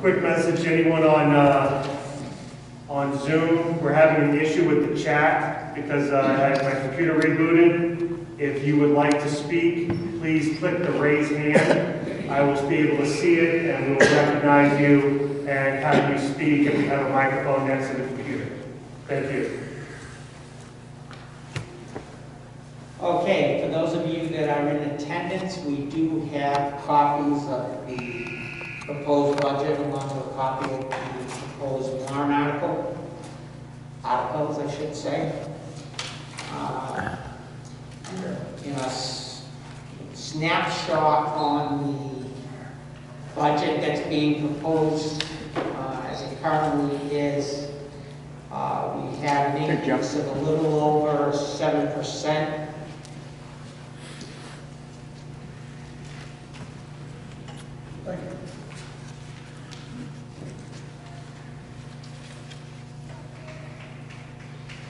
Quick message to anyone on Zoom. We're having an issue with the chat because I had my computer rebooted. If you would like to speak, please click the raise hand. I will be able to see it and we will recognize you and have you speak if you have a microphone next to the computer. Thank you. Okay, for those of you that are in attendance, we do have copies of the proposed budget along with a copy of the proposed warrant articles, I should say. In a snapshot on the budget that's being proposed as it currently is, we have an increase of a little over 7%.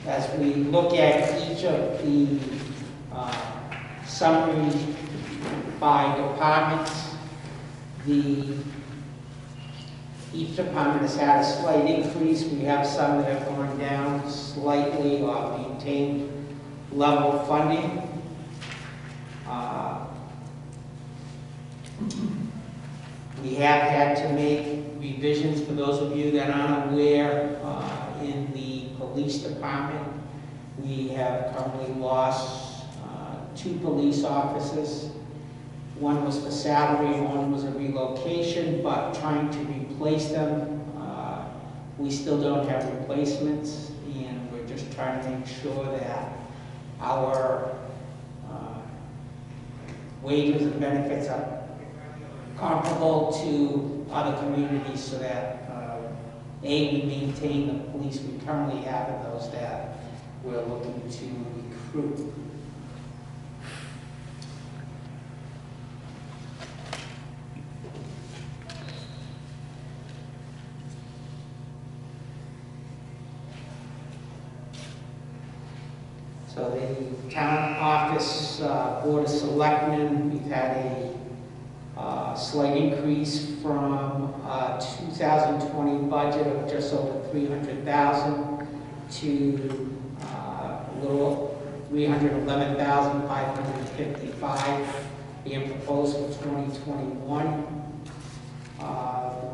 As we look at each of the summaries by departments, each department has had a slight increase. We have some that have gone down slightly or maintained level funding. We have had to make revisions, for those of you that aren't aware, in the police department. We have currently lost 2 police officers. One was for salary, one was a relocation, but trying to replace them, we still don't have replacements, and we're just trying to make sure that our wages and benefits are comparable to other communities so that we maintain the police we currently have and those that we're looking to recruit. So the town office, Board of Selectmen, we've had a slight increase from 2020 budget of just over $300,000 to a little $311,555 being proposed for 2021. The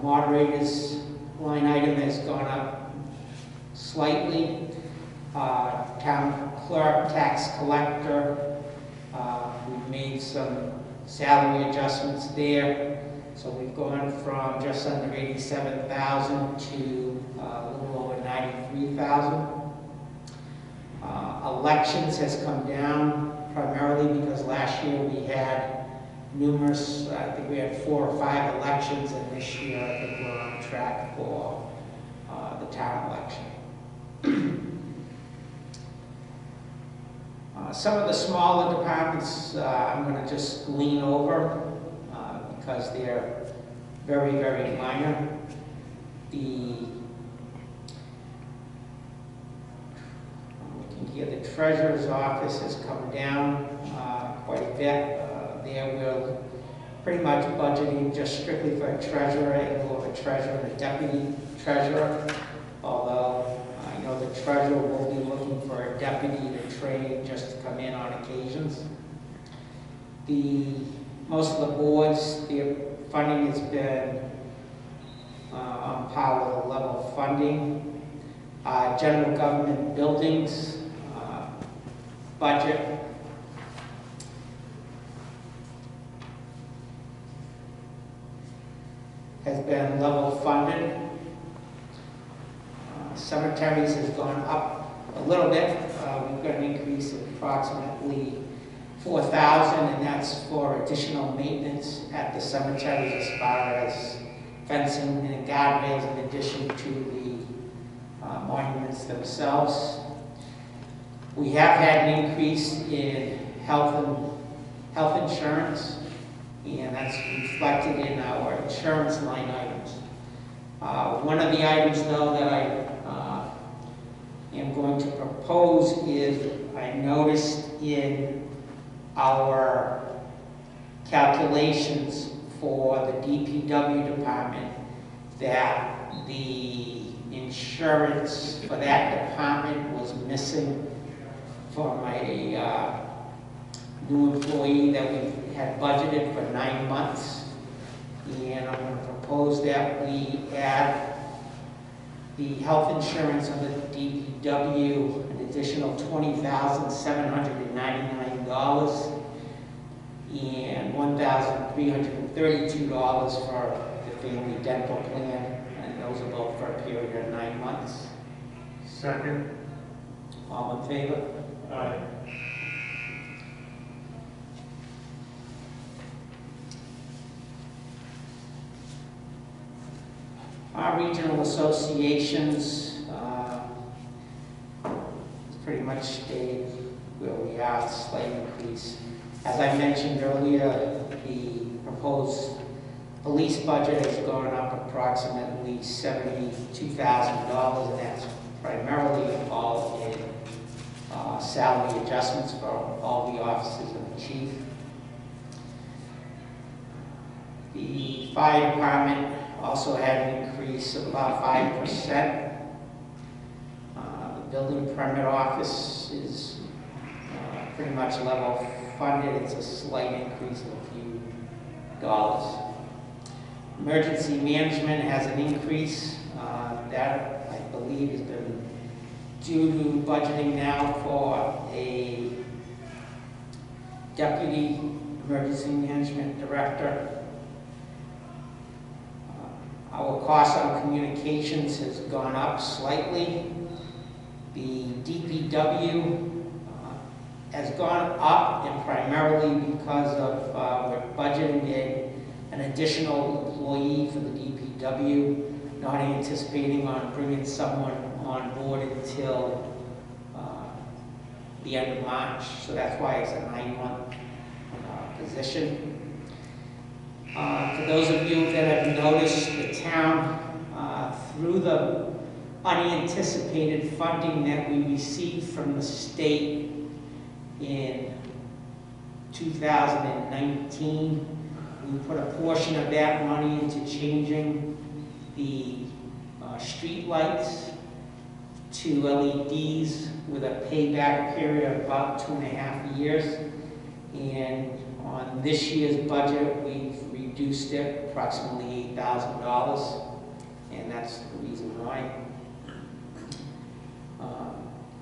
moderator's line item has gone up slightly. Town clerk, tax collector, we've made some salary adjustments there. So we've gone from just under 87,000 to a little over 93,000. Elections has come down primarily because last year we had numerous, I think we had 4 or 5 elections, and this year I think we're on track for the town election. Some of the smaller departments I'm going to just lean over because they're very, very minor. The treasurer's office has come down quite a bit. There we're pretty much budgeting just strictly for a treasurer and more of a treasurer and a deputy treasurer, although I know the treasurer will be looking for a deputy to train just to come in on occasions. Most of the boards, their funding has been on par with the level of funding. General government buildings budget has been level funded. Cemeteries has gone up a little bit. We've got an increase of approximately $4,000, and that's for additional maintenance at the cemeteries as far as fencing and guardrails in addition to the monuments themselves. We have had an increase in health insurance, and that's reflected in our insurance line items. One of the items, though, that I am going to propose is I noticed in our calculations for the DPW department that the insurance for that department was missing from a new employee that we had budgeted for 9 months. And I'm going to propose that we add the health insurance on the DPW, an additional $20,799, and $1,332 for the family dental plan, and those are both for a period of 9 months. Second. All in favor? Aye. Our regional associations pretty much stayed where we are, slight increase. As I mentioned earlier, the proposed police budget has gone up approximately $72,000, and that's primarily all in salary adjustments for all the officers and the chief. The fire department also had an increase of about 5%. The building permit office is pretty much level funded. It's a slight increase of a few dollars. Emergency management has an increase. That, I believe, has been due to budgeting now for a deputy emergency management director. Our cost on communications has gone up slightly. The DPW has gone up, and primarily because of we're budgeting an additional employee for the DPW, not anticipating on bringing someone on board until the end of March. So that's why it's a 9-month position. For those of you that have noticed, the town, through the unanticipated funding that we received from the state in 2019, we put a portion of that money into changing the street lights to LEDs with a payback period of about 2.5 years. And on this year's budget, we've reduced it approximately $8,000, and that's the reason why.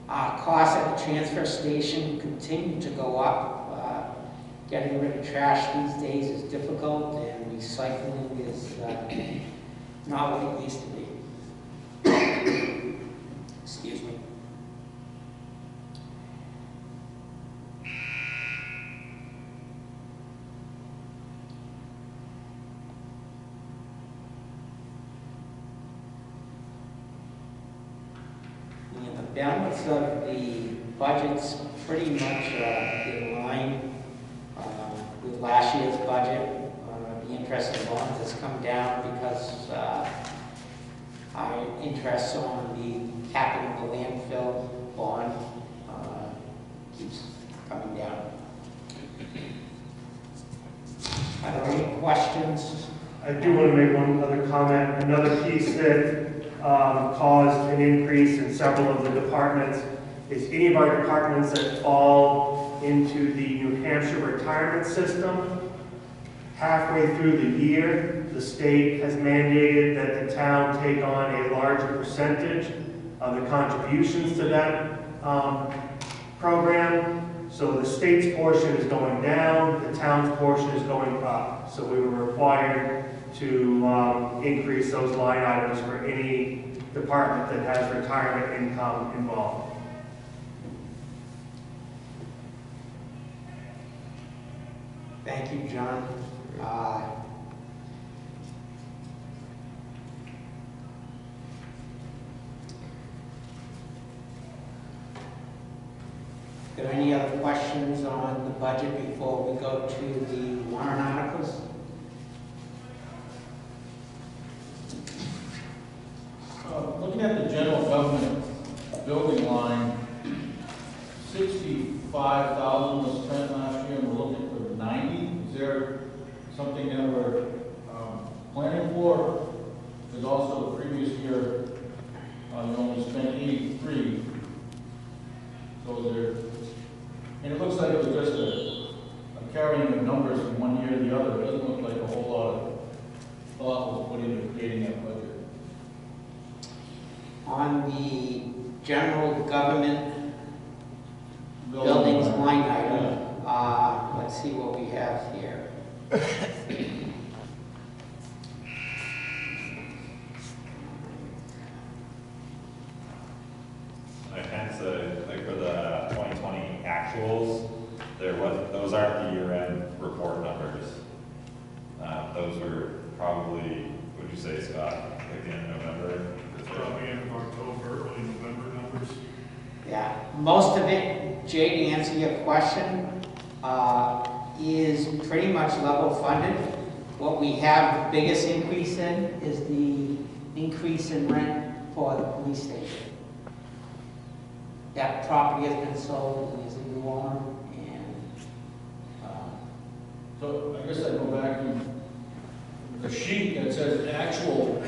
Our costs at the transfer station continue to go up. Getting rid of trash these days is difficult, and recycling is not what it used to be. Excuse me. And the balance of the budget's pretty much in line with last year's budget. The interest in bonds has come down because our interest on the capping the landfill bond keeps coming down. Are there any questions? I do want to make one other comment. Another piece that caused an increase in several of the departments is any of our departments that fall into the New Hampshire retirement system. Halfway through the year, the state has mandated that the town take on a larger percentage of the contributions to that program. So the state's portion is going down, the town's portion is going up. So we were required to increase those line items for any department that has retirement income involved. Thank you, John. Are there any other questions on the budget before we go to the warrant articles? Looking at the general government building line, 65,000 was spent last year, and we're looking for 90. Is there something that we're planning for Because also the previous year, you only spent 83. So there, and it looks like it was just a carrying of numbers from one year to the other. It doesn't look like a whole lot of thought was put into creating that budget. On the general government buildings line item, let's see what we have here. I can say, like for the 2020 actuals, those aren't the year-end report numbers. Those were probably, would you say, Scott, like the end of November? Probably end of October, early November numbers. Yeah, most of it, Jay, to answer your question, is pretty much level funded. What we have the biggest increase in is the increase in rent for the police station. That property has been sold and is a new owner, and, So I guess I go back to the sheet that says actual,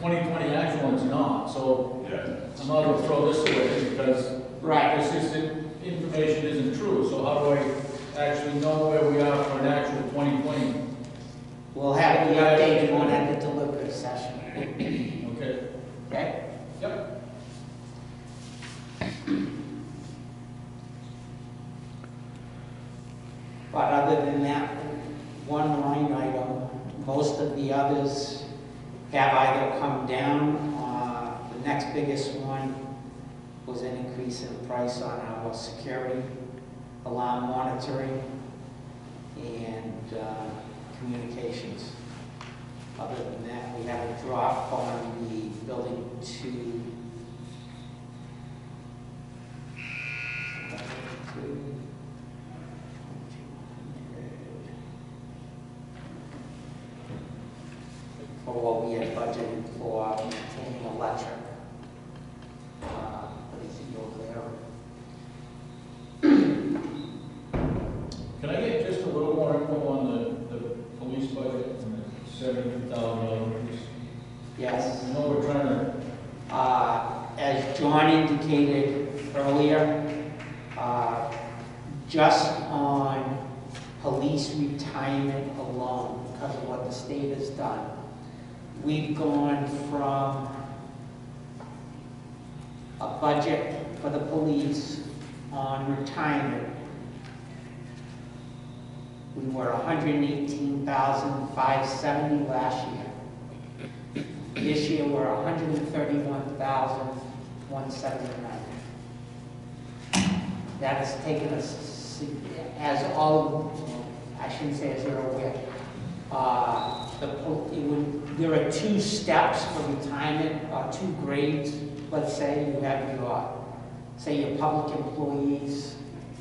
2020 actual, and it's not. So Yeah. I'm not going to throw this away because right, this information isn't true. So how do I actually know where we are for an actual 2020? we'll have the updated one at the deliberative session, Okay. okay? Yep. But other than that, one line item, most of the others have either come down. The next biggest one was an increase in price on our security, alarm monitoring, and communications. Other than that, we have a drop on the building 2. For what we had budgeted for maintaining electric. What is it over there? Can I get just a little more info on the police budget and the $72,000 increase? Yes. I know we're trying to. As John indicated earlier, just on police retirement alone, because of what the state has done, we've gone from a budget for the police on retirement. We were $118,570 last year. This year we're $131,179. That has taken us, as all, I shouldn't say as you're aware, there are 2 steps for retirement, or 2 grades. Let's say you have your public employees,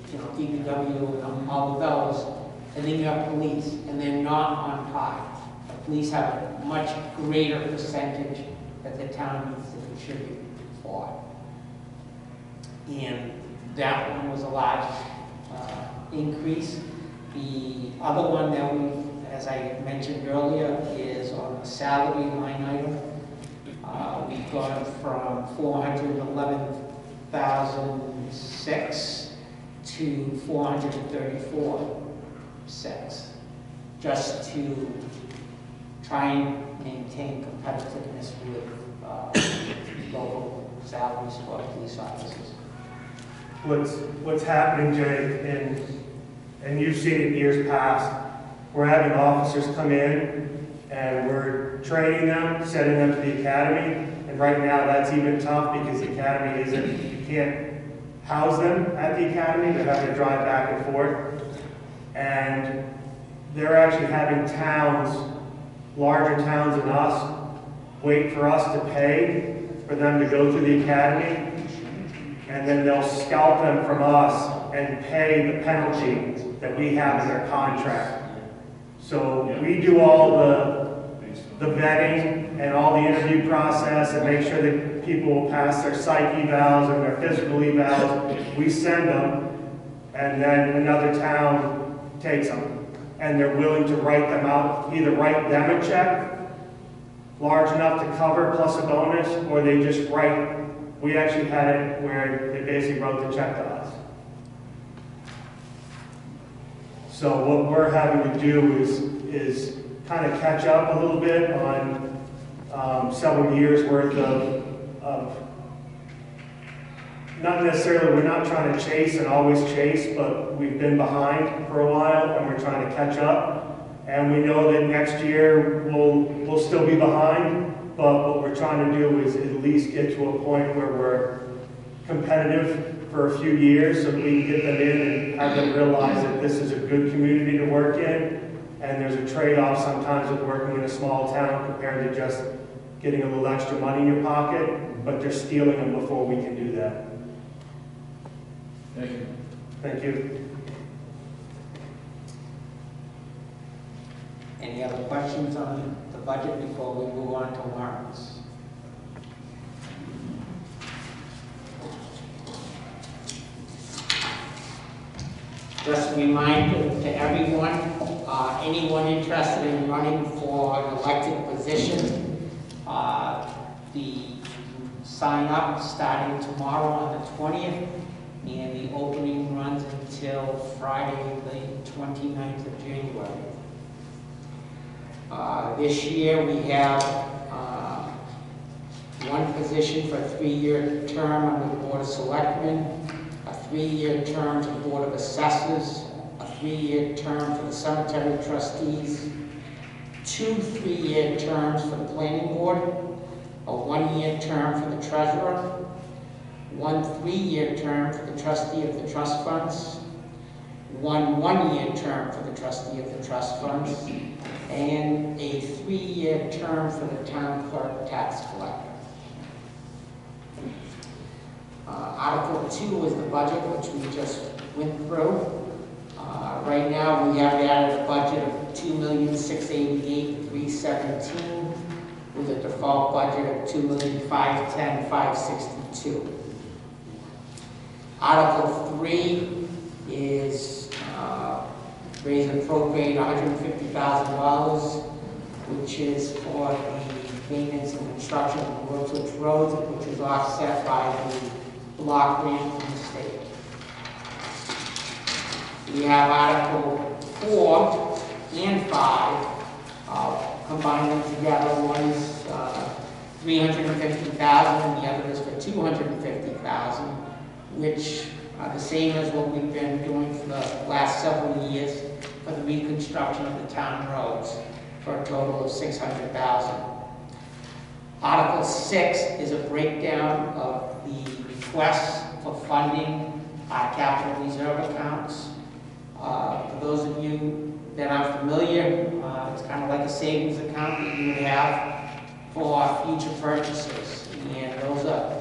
DPW, and all of those, and then you have police, and they're not on par. The police have a much greater percentage that the town needs to contribute for. And that one was a large increase. The other one that as I mentioned earlier, is on the salary line item. We've gone from $411,006 to $434,600, just to try and maintain competitiveness with local salaries for police officers. What's happening, Jay, and you've seen it in years past, we're having officers come in and we're training them, sending them to the academy, and right now that's even tough because the academy you can't house them at the academy, they're having to drive back and forth, and they're actually having larger towns than us, wait for us to pay for them to go through the academy, and then they'll scalp them from us and pay the penalty that we have in their contract. So we do all the vetting and all the interview process and make sure that people will pass their psych evals and their physical evals. We send them, and then another town takes them. And they're willing to write them out, either write them a check large enough to cover plus a bonus, or they just write. We actually had it where they basically wrote the check to us. So what we're having to do is kind of catch up a little bit on several years worth of, not necessarily, we're not trying to chase and always chase, but we've been behind for a while and we're trying to catch up. And we know that next year we'll still be behind, but what we're trying to do is at least get to a point where we're competitive for a few years so that we can get them in and have them realize that this is a good community to work in. And there's a trade-off sometimes with working in a small town compared to just getting a little extra money in your pocket, but they're stealing them before we can do that. Thank you. Thank you. Any other questions on the budget before we move on to warrants? Just a reminder to everyone, anyone interested in running for an elected position, the sign up starting tomorrow on the 20th, and the opening runs until Friday, the 29th of January. This year we have one position for a 3-year term on the Board of Selectmen, a 3-year term to the Board of Assessors, a 3-year term for the Cemetery Trustees, 2 3-year terms for the Planning Board, a 1-year term for the Treasurer, 1 3-year term for the Trustee of the Trust Funds, 1 1-year term for the Trustee of the Trust Funds, and a 3-year term for the Town Clerk Tax Collector. Article 2 is the budget, which we just went through. Right now, we have added a budget of $2,688,317 with a default budget of $2,510,562. Article 3 is raise and appropriate $150,000, which is for the maintenance and construction of the Woodbridge Roads, which is offset by the block grant from the state. We have Article 4 and 5, combined them together. One is $350,000 and the other is for $250,000, which are the same as what we've been doing for the last several years for the reconstruction of the town roads, for a total of $600,000. Article 6 is a breakdown of the requests for funding our capital reserve accounts. For those of you that are familiar, it's kind of like a savings account that you would have for future purchases. And those are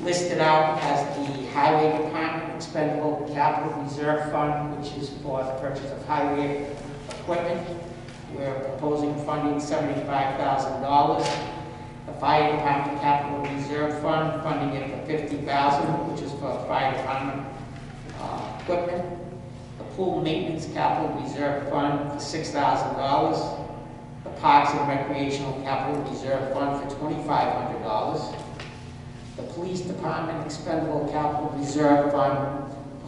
listed out as the Highway Department Expendable Capital Reserve Fund, which is for the purchase of highway equipment. We're proposing funding $75,000. The Fire Department Capital Reserve Fund, funding it for $50,000, which is for fire department equipment. The Pool Maintenance Capital Reserve Fund for $6,000. The Parks and Recreational Capital Reserve Fund for $2,500. The Police Department Expendable Capital Reserve Fund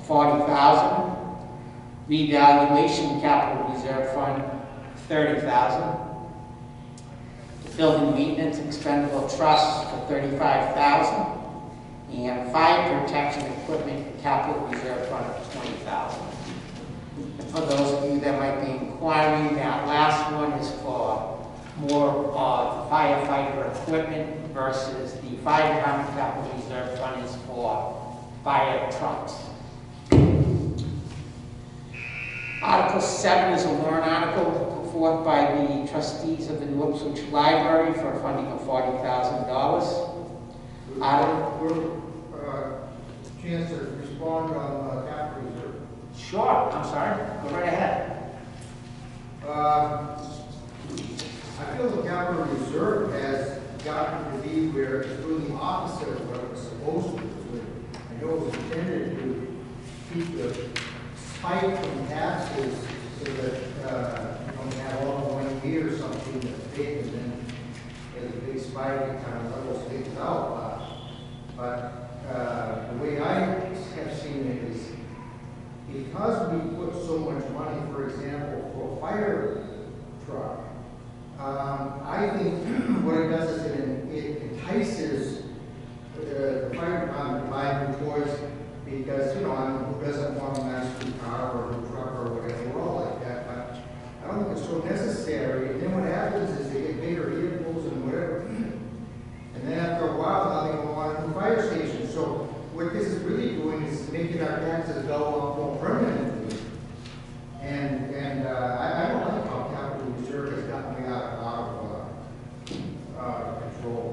for $40,000. Revaluation Capital Reserve Fund $30,000. The Building Maintenance Expendable Trust for $35,000. And Fire Protection Equipment Capital Reserve Fund of $20,000. And for those of you that might be inquiring, that last one is for more of firefighter equipment versus the Fire Department Capital Reserve Fund is for fire trucks. Article 7 is a warrant article put forth by the trustees of the New Ipswich Library for a funding of $40,000. Chance to respond on capital reserve. Sure, I'm sorry. Go right ahead. I feel the capital reserve has gotten to be where it's doing the opposite of what it was supposed to do. I know it was intended to keep the spike from taxes so that you don't have all in 1 year or something that's big and then slide to kind of level things out. But the way I have seen it is, because we put so much money, for example, for a fire truck, I think what it does is it entices the fire department to buy new toys, because, you know, who doesn't want a nice new car or a new truck or whatever, we're all like that, but I don't think it's so necessary. And then what happens is they get bigger vehicles and whatever, and then after a while, now they don't want a new fire station. So what this is really doing is making our taxes go up more permanently. And I don't like how capital reserve has gotten way out of control.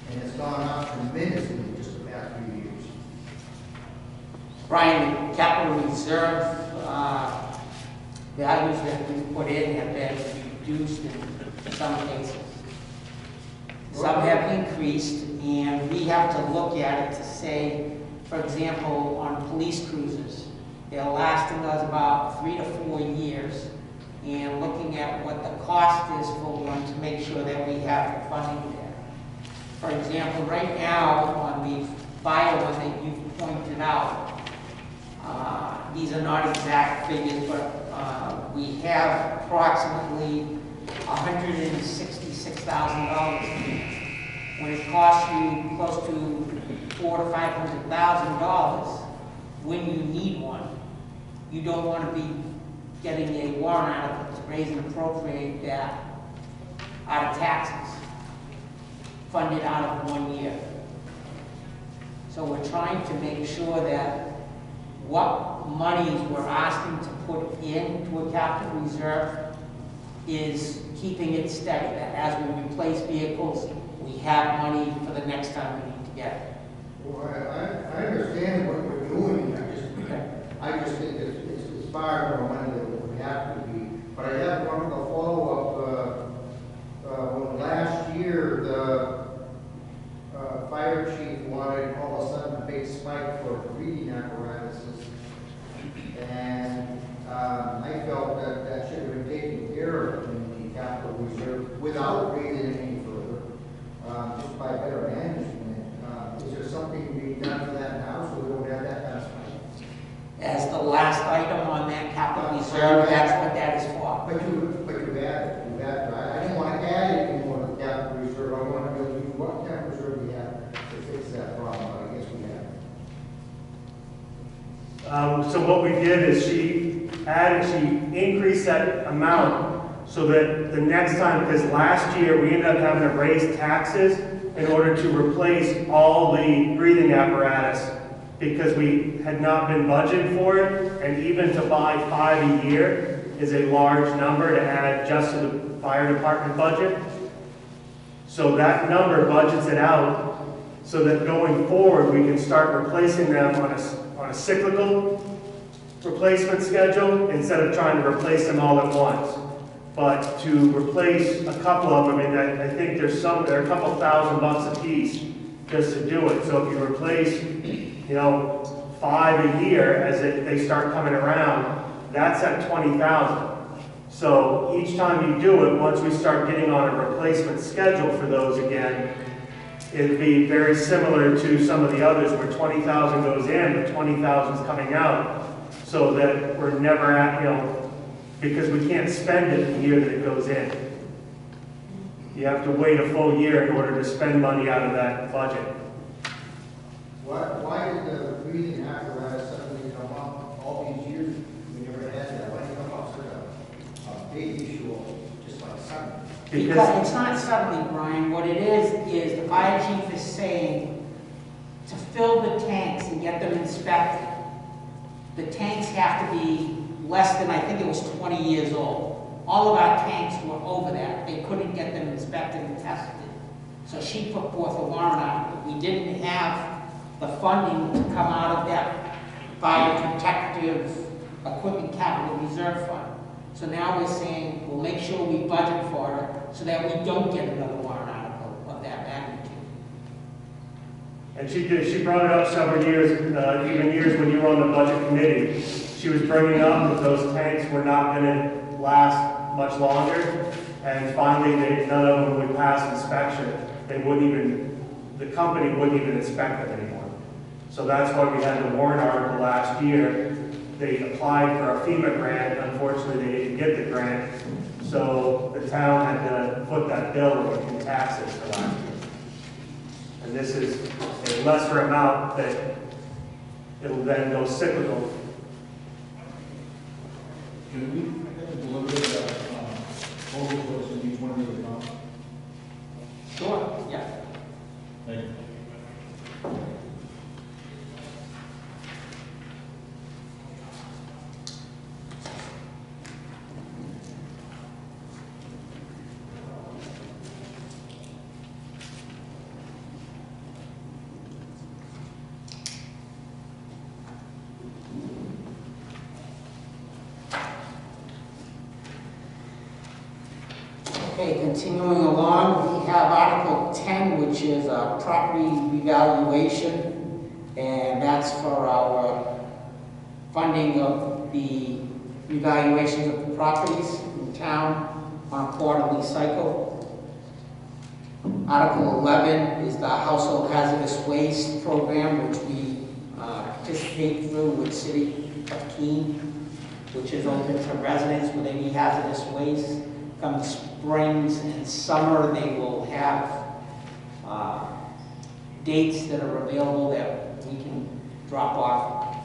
And it's gone up tremendously in just the past few years. Brian, the capital reserve values that we put in have been reduced in some cases. Some have increased, and we have to look at it to say, for example, on police cruisers, they're lasting us about 3 to 4 years, and looking at what the cost is for one to make sure that we have the funding there. For example, right now, on the fire one that you've pointed out, these are not exact figures, but we have approximately $166,000. When it costs you close to $400,000 to $500,000, when you need one, you don't want to be getting a warrant article to raise and appropriate that out of taxes, funded out of 1 year. So we're trying to make sure that what monies we're asking to put into a capital reserve is keeping it steady, that as we replace vehicles, we have money for the next time we need to get it. Well, I understand what we're doing, I just think it's far more money than it would have to be. But I have one of the follow-up, when last year the fire chief wanted all of a sudden a big spike for breathing apparatuses. And I felt that that should have been taken care of in the capital reserve without raising it any further, just by better management. Is there something being done for that now so we don't have that kind of spike? As the last item on that capital reserve, that's what that is for. But you've added, I didn't want to add it anymore to the capital reserve. I want to know what capital reserve we have to fix that problem. I guess we have. So what we did is she increased that amount so that the next time, because last year we ended up having to raise taxes in order to replace all the breathing apparatus because we had not been budgeted for it, and even to buy 5 a year is a large number to add just to the fire department budget. So that number budgets it out so that going forward we can start replacing them on a cyclical replacement schedule instead of trying to replace them all at once. But to replace a couple of them, I mean, I think they're a couple $1,000 a piece just to do it. So if you replace, 5 a year as they start coming around, that's at $20,000. So each time you do it, once we start getting on a replacement schedule for those again, it'd be very similar to some of the others where 20,000 goes in, but 20,000 is coming out, so that we're never at, because we can't spend it the year that it goes in. You have to wait a full year in order to spend money out of that budget. Why did the breathing apparatus suddenly come up all these years? We never had that. Why did it come up such a big issue just like suddenly? Because it's not suddenly, Brian. What it is the fire chief is saying to fill the tanks and get them inspected, the tanks have to be less than, I think it was 20 years old. All of our tanks were over that. They couldn't get them inspected and tested. So she put forth a warrant article. We didn't have the funding to come out of that fire protective equipment capital reserve fund. So now we're saying we'll make sure we budget for it so that we don't get another warrant article of that magnitude. And she brought it up several years, even years when you were on the budget committee. She was bringing up that those tanks were not going to last much longer. And finally, none of them would pass inspection. The company wouldn't even inspect them anymore. So that's why we had the warrant article last year. They applied for a FEMA grant. Unfortunately, they didn't get the grant. So the town had to foot that bill in taxes for last year. And this is a lesser amount that it'll then go cyclical. Can we deliver the total cost in each one of these accounts? Sure, yeah. Thank you. Okay, continuing along, we have Article 10, which is property revaluation, and that's for our funding of the revaluations of the properties in town on a quarterly cycle. Article 11 is the household hazardous waste program, which we participate through with City of Keene, which is open to residents with any hazardous waste. Come springs and summer, they will have dates that are available that we can drop off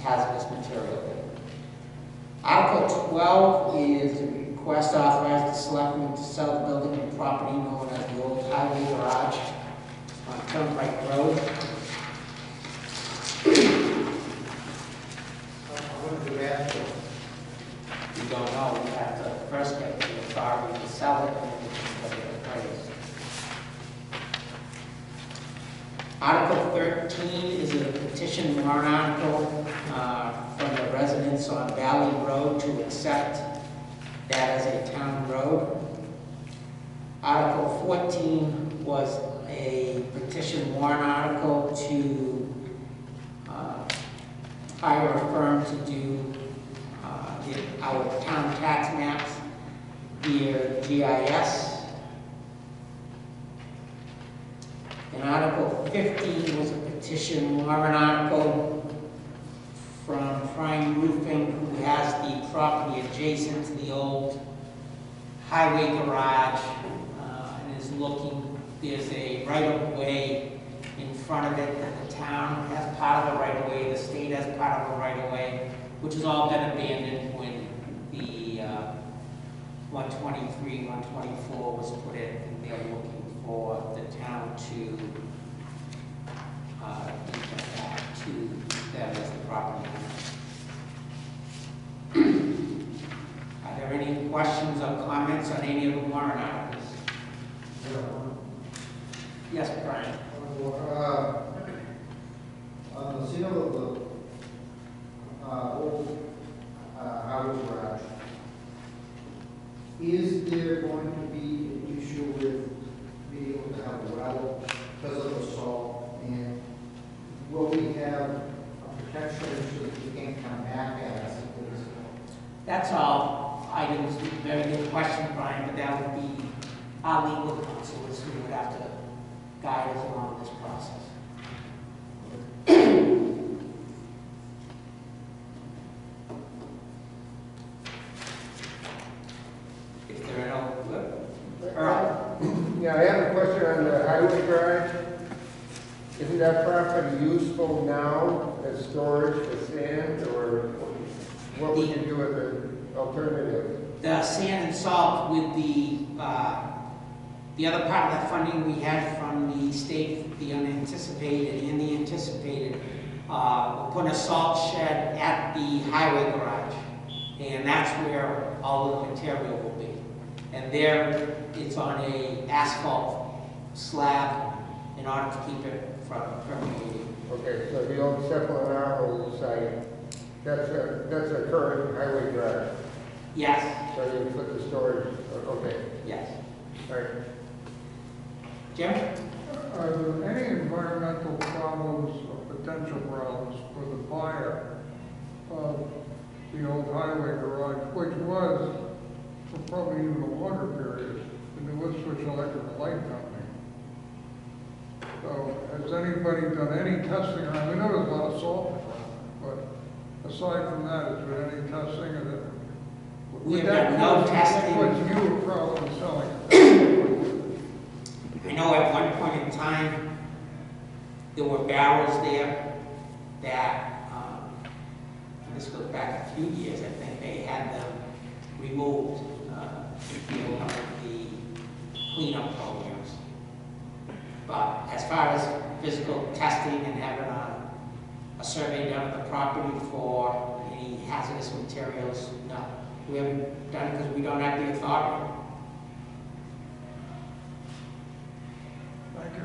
hazardous material there. Article 12 is a request to authorize the selectmen to sell the building and property known as the old highway garage on Turnpike Road. What is the ask for? We don't know, we have to first get the authority to sell it and then we can look at the price. Article 13 is a petition warrant article from the residents on Valley Road to accept that as a town road. Article 14 was a petition warrant article to hire a firm to do our town tax maps via GIS. And Article 15 was a petition warrant article from Prime Roofing, who has the property adjacent to the old highway garage, and is looking, there's a right-of-way in front of it that the town has part of the right-of-way, the state has part of the right-of-way, which has all been abandoned when the 123, 124 was put in, and they're looking for the town to give that back to them as the property owner. Are there any questions or comments on any of the warrant articles? Yes, Brian. On the sale of the old highway garage, is there going to be an issue with being able to have a well because of the salt? And will we have a protection so that you can't come back at us? That's all items. Very good question, Brian, but that would be our legal counsel who would have to guide us along this process. If there are no, Earl. Yeah, I have a question on the highway garage. Isn't that property useful now as storage for sand, or what would you do with the alternative? The sand and salt with the other part of that funding we had from the state, the unanticipated and the anticipated, we're putting a salt shed at the highway garage, and that's where all the material will be. And there, it's on a asphalt slab in order to keep it from permeating. Okay, so the old Cephalonaro site, that's a current highway garage. Yes, So you put the storage, okay, yes. all right. Jim? Are there any environmental problems or potential problems for the buyer of the old highway garage, which was for probably even the water period in the Ipswich Electric Light Company. So has anybody done any testing around? We know there's a lot of salt around, but aside from that, has there been any testing of it? We have done no testing. Would you a problem selling it? I know at one point in time, there were barrels there that, and this goes back a few years, I think they had them removed, you know, of the cleanup programs. But as far as physical testing and having a survey done of the property for any hazardous materials, no. We haven't done it because we don't have the authority. Thank you.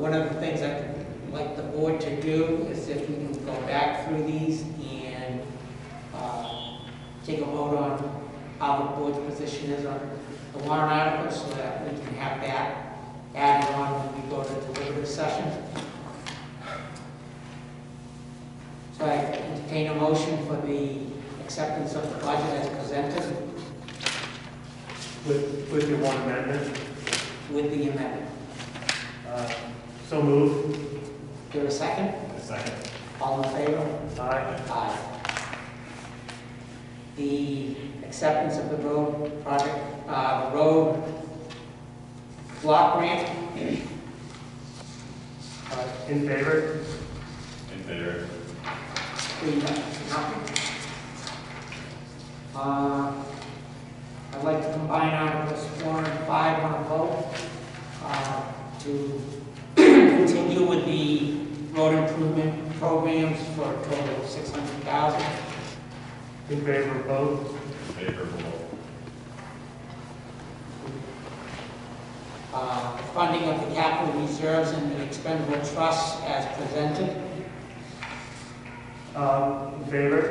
One of the things I'd like the board to do is if we can go back through these and take a vote on how the board's position is on the warrant articles so that we can have that added on when we go to deliberative session. So I entertain a motion for the acceptance of the budget as presented With the one amendment. with the amendment. So moved. Is there a second? A second. All in favor? Aye. Aye. The acceptance of the road project, the road block grant. In favor? In favor. I'd like to combine Articles 4 and 5 on a vote to continue with the road improvement programs for a total of $600,000. In favor of both? Favorable. The funding of the capital reserves and the expendable trusts as presented. In favor?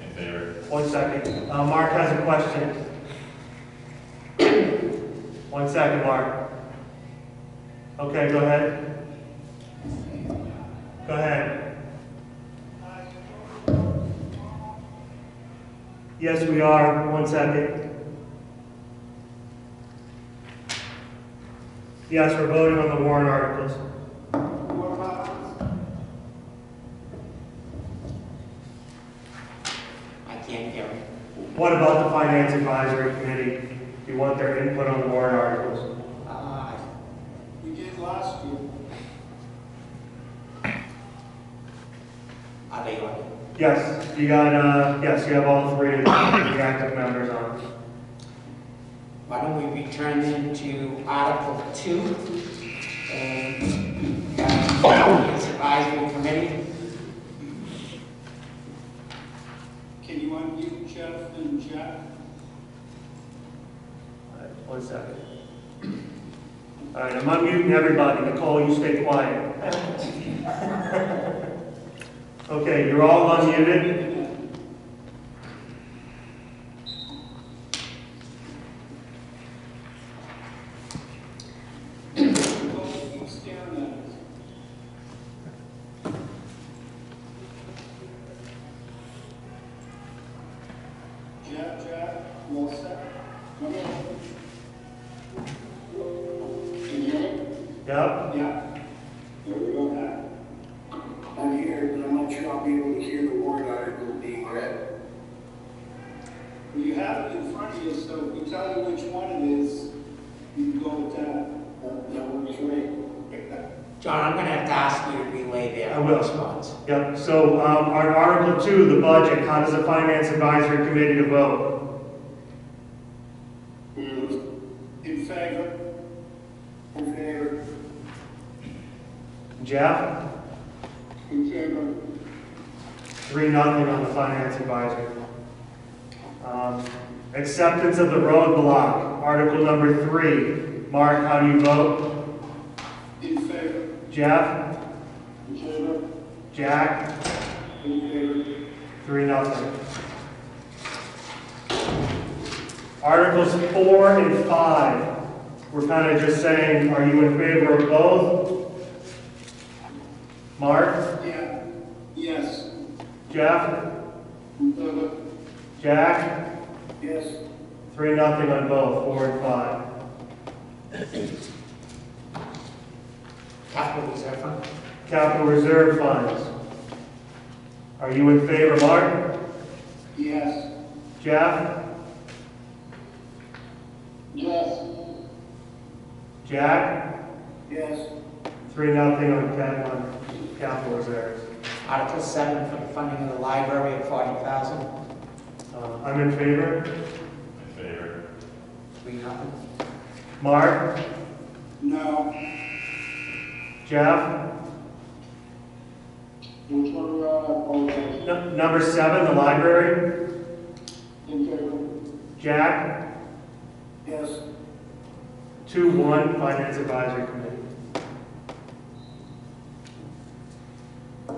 In favor. 1 second. Mark has a question. 1 second, Mark. Okay, go ahead. Go ahead. Yes, we are. 1 second. Yes, we're voting on the warrant articles. I can't hear it. What about the Finance Advisory Committee? Do you want their input on the warrant articles? We did last year. Are they on? Yes, you got, yes, you have all three of the active members on. Why don't we return them to Article 2 and Finance Advisory Committee? Can you unmute Jeff and Jack? 1 second. All right, I'm unmuting everybody. Nicole, you stay quiet. Okay, you're all unmuted. Jack, you all set? Yep. Yeah. There we go. I'm here, but I'm not sure I'll be able to hear the warrant article being read. Well, you have it in front of you, so if we tell you which one it is, you can go with that. That works great. John, I'm going to have to ask you to relay their I will. response. Yep, so on Article 2, the budget, how does the Finance Advisory Committee to vote? In favor? In favor. Jeff? In favor. 3-0 on the Finance Advisory. Acceptance of the road block, Article number 3. Mark, how do you vote? In favor. Jeff? In favor. Jack? In favor. 3-0. Articles 4 and 5. We're kind of just saying, are you in favor of both? Mark? Yeah. Jeff? Jack? Yes. 3-0 on both, 4 and 5. Capital Reserve Fund. Capital Reserve Funds. Are you in favor, Mark? Yes. Jeff? Yes. Jack? Yes. 3-0 on capital reserves. Article 7 for the funding of the library at $40,000. I'm in favor. In favor. 3-0. Mark? No. Jeff? Which one, Number 7, the library. in favor? Jack? Yes. 2-1, Finance Advisory Committee.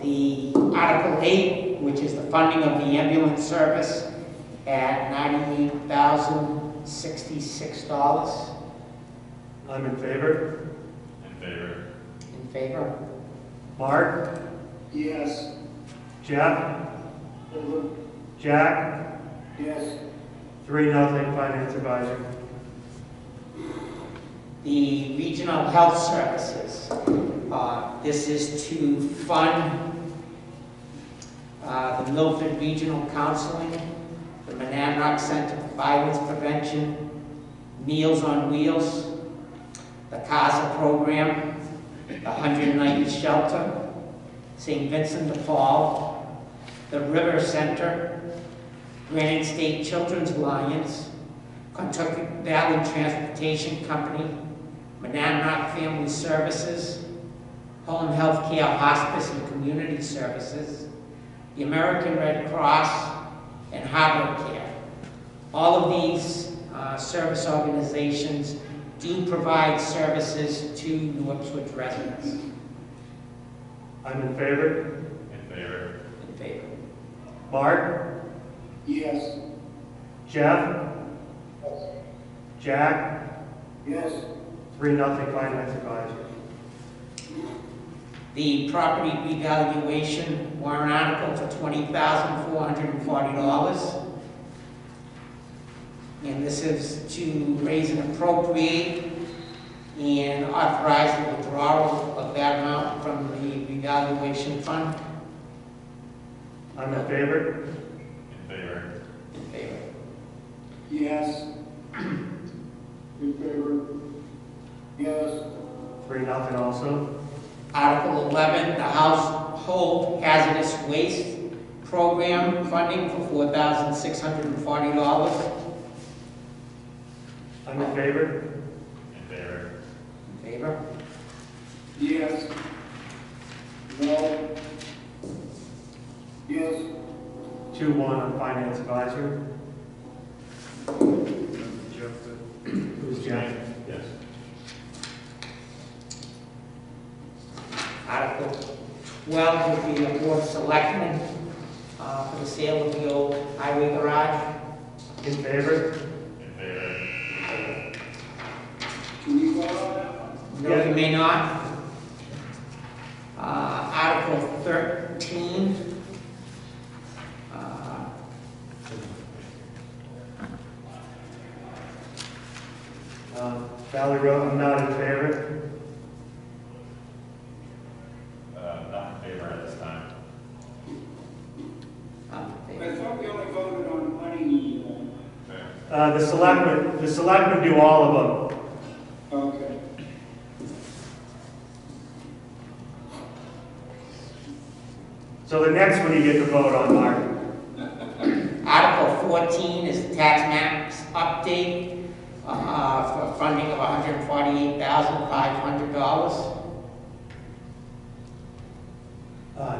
The Article 8, which is the funding of the ambulance service at $98,066. I'm in favor. In favor. In favor? Mark? Yes. Jeff? Jack? Yes. 3-0, Finance Advisory. The Regional Health Services. This is to fund the Milford Regional Counseling, the Monadnock Center for Violence Prevention, Meals on Wheels, the CASA program, the 190 Shelter, St. Vincent de Paul, the River Center, Granite State Children's Alliance, Kentucky Valley Transportation Company, Monadnock Family Services, Home Health Care, Hospice and Community Services, the American Red Cross, and Harbor Care. All of these service organizations do provide services to New Ipswich residents. I'm in favor. In favor. In favor? Mark? Yes. Jeff? Jack? Yes. 3-0, Finance Advisory. The property revaluation warrant article for $20,440. And this is to raise and appropriate and authorize the withdrawal of that amount from the revaluation fund. I'm in favor. In favor. In favor? Yes. In favor? Yes. 3-0 also. Article 11, the Household Hazardous Waste Program funding for $4,640. I'm in favor. In favor. In favor? Yes. No. Yes. 2-1 on Finance Advisory. Who's Jeff? Yes. Article 12 would be a board of selectmen for the sale of the old highway garage. In favor. In favor. Can we vote on that one? No, you may not. Article 13. Valley Road, I'm not in favor. Not in favor at this time. I thought we only voted on money. Fair. The selectmen do all of them. Okay. So the next one you get to vote on, Mark. Article 14 is the tax maps update for funding of $148,500.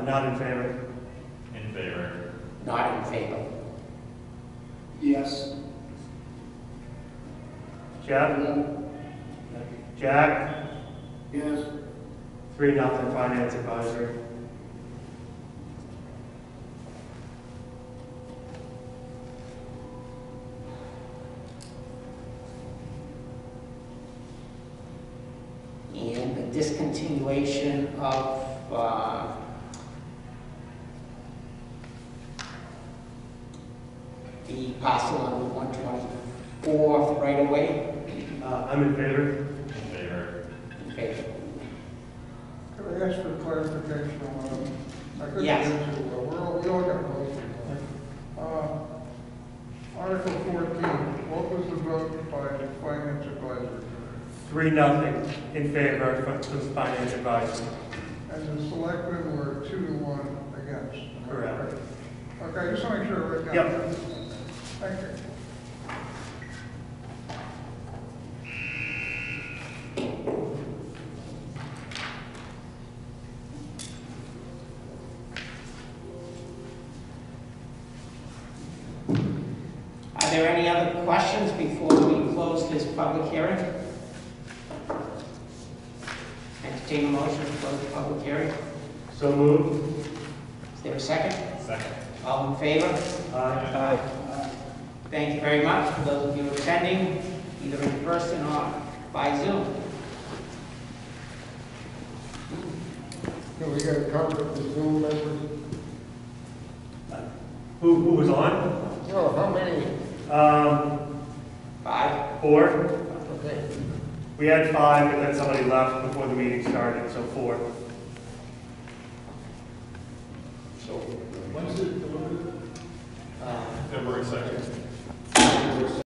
Not in favor. In favor. Not in favor. Yes. Jeff? Jack? Yes. 3-0 Finance Advisory. And the discontinuation of the parcel on Route 124 right away. I'm in favor. In favor. In favor. Could I ask for clarification on one? I couldn't Yes. get into, we all got close. Article 14, what was the vote by the Finance Advisory? 3-0 in favor for the finance advisory. And the selectmen were 2-1 against. Correct. Okay, just want to make sure I write down. Yep. Thank you. Are there any other questions before we close this public hearing? Entertain a motion to close the public hearing. So moved. Is there a second? Second. All in favor? Aye. Thank you very much for those of you attending, either in person or by Zoom. Can we get a count of the Zoom members? Who was on? No, how many? 5. 4. Okay. We had 5, and then somebody left before the meeting started, so 4. So, when's it delivered? February 2nd.